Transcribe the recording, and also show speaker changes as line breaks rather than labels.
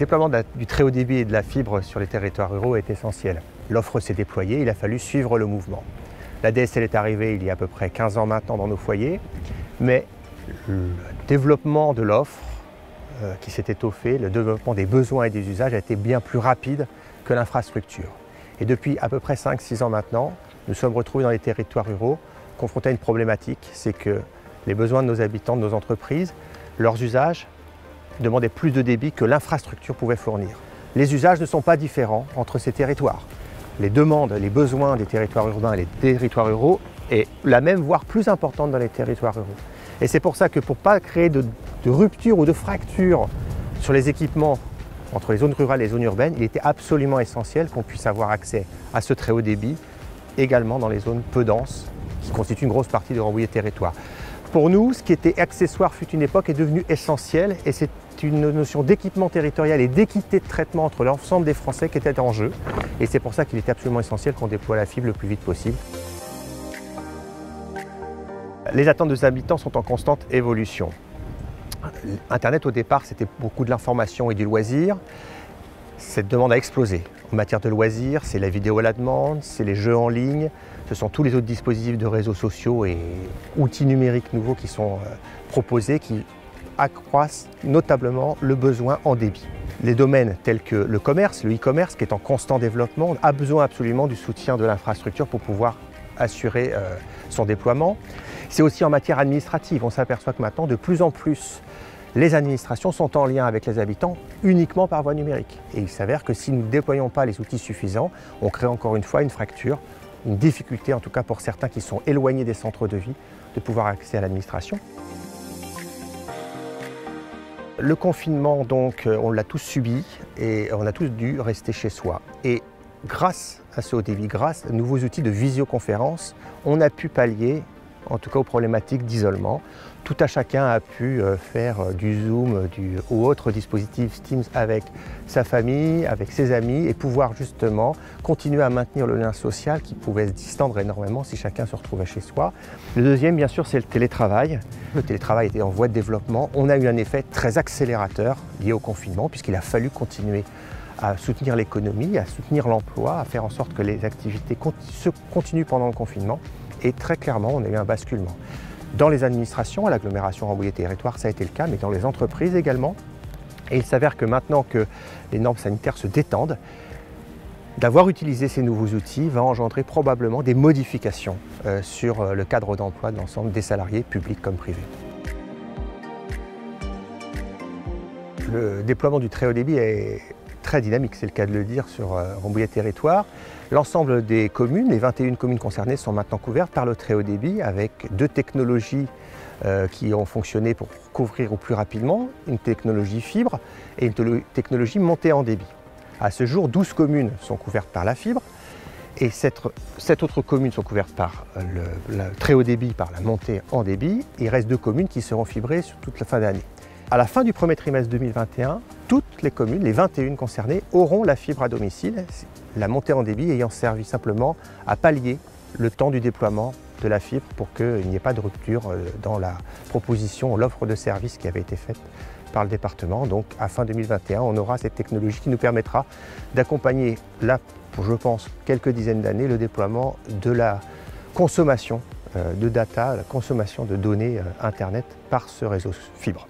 déploiement du très haut débit et de la fibre sur les territoires ruraux est essentiel. L'offre s'est déployée, il a fallu suivre le mouvement. La DSL est arrivée il y a à peu près 15 ans maintenant dans nos foyers, mais le développement de l'offre qui s'est étoffé, le développement des besoins et des usages a été bien plus rapide que l'infrastructure. Et depuis à peu près 5-6 ans maintenant, nous sommes retrouvés dans les territoires ruraux confrontés à une problématique, c'est que les besoins de nos habitants, de nos entreprises, leurs usages demandaient plus de débit que l'infrastructure pouvait fournir. Les usages ne sont pas différents entre ces territoires. Les demandes, les besoins des territoires urbains et les territoires ruraux est la même, voire plus importante dans les territoires ruraux. Et c'est pour ça que pour ne pas créer de rupture ou de fracture sur les équipements entre les zones rurales et les zones urbaines, il était absolument essentiel qu'on puisse avoir accès à ce très haut débit également dans les zones peu denses qui constituent une grosse partie de Rambouillet Territoire. Pour nous, ce qui était accessoire fut une époque est devenu essentiel et c'est une notion d'équipement territorial et d'équité de traitement entre l'ensemble des Français qui était en jeu. Et c'est pour ça qu'il était absolument essentiel qu'on déploie la fibre le plus vite possible. Les attentes des habitants sont en constante évolution. Internet au départ c'était beaucoup de l'information et du loisir. Cette demande a explosé. En matière de loisirs, c'est la vidéo à la demande, c'est les jeux en ligne, ce sont tous les autres dispositifs de réseaux sociaux et outils numériques nouveaux qui sont proposés, qui accroissent notablement le besoin en débit. Les domaines tels que le commerce, le e-commerce qui est en constant développement, a besoin absolument du soutien de l'infrastructure pour pouvoir assurer son déploiement. C'est aussi en matière administrative, on s'aperçoit que maintenant de plus en plus les administrations sont en lien avec les habitants uniquement par voie numérique. Et il s'avère que si nous ne déployons pas les outils suffisants, on crée encore une fois une fracture, une difficulté en tout cas pour certains qui sont éloignés des centres de vie de pouvoir accéder à l'administration. Le confinement, donc, on l'a tous subi et on a tous dû rester chez soi. Et grâce à ce haut débit, grâce à de nouveaux outils de visioconférence, on a pu pallier en tout cas aux problématiques d'isolement. Tout à chacun a pu faire du Zoom ou autre dispositif Teams avec sa famille, avec ses amis et pouvoir justement continuer à maintenir le lien social qui pouvait se distendre énormément si chacun se retrouvait chez soi. Le deuxième, bien sûr, c'est le télétravail. Le télétravail était en voie de développement. On a eu un effet très accélérateur lié au confinement puisqu'il a fallu continuer à soutenir l'économie, à soutenir l'emploi, à faire en sorte que les activités se continuent pendant le confinement. Et très clairement, on a eu un basculement. Dans les administrations, à l'agglomération Rambouillet Territoire, ça a été le cas, mais dans les entreprises également. Et il s'avère que maintenant que les normes sanitaires se détendent, d'avoir utilisé ces nouveaux outils va engendrer probablement des modifications sur le cadre d'emploi de l'ensemble des salariés, publics comme privés. Le déploiement du très haut débit est très dynamique, c'est le cas de le dire, sur Rambouillet Territoire. L'ensemble des communes, les 21 communes concernées, sont maintenant couvertes par le très haut débit avec deux technologies qui ont fonctionné pour couvrir au plus rapidement, une technologie fibre et une technologie montée en débit. À ce jour, 12 communes sont couvertes par la fibre et 7 autres communes sont couvertes par le très haut débit, par la montée en débit. Il reste 2 communes qui seront fibrées sur toute la fin d'année. À la fin du premier trimestre 2021, toutes les communes, les 21 concernées, auront la fibre à domicile, la montée en débit ayant servi simplement à pallier le temps du déploiement de la fibre pour qu'il n'y ait pas de rupture dans la proposition, l'offre de service qui avait été faite par le département. Donc à fin 2021, on aura cette technologie qui nous permettra d'accompagner, là, pour je pense quelques dizaines d'années, le déploiement de la consommation de data, la consommation de données Internet par ce réseau fibre.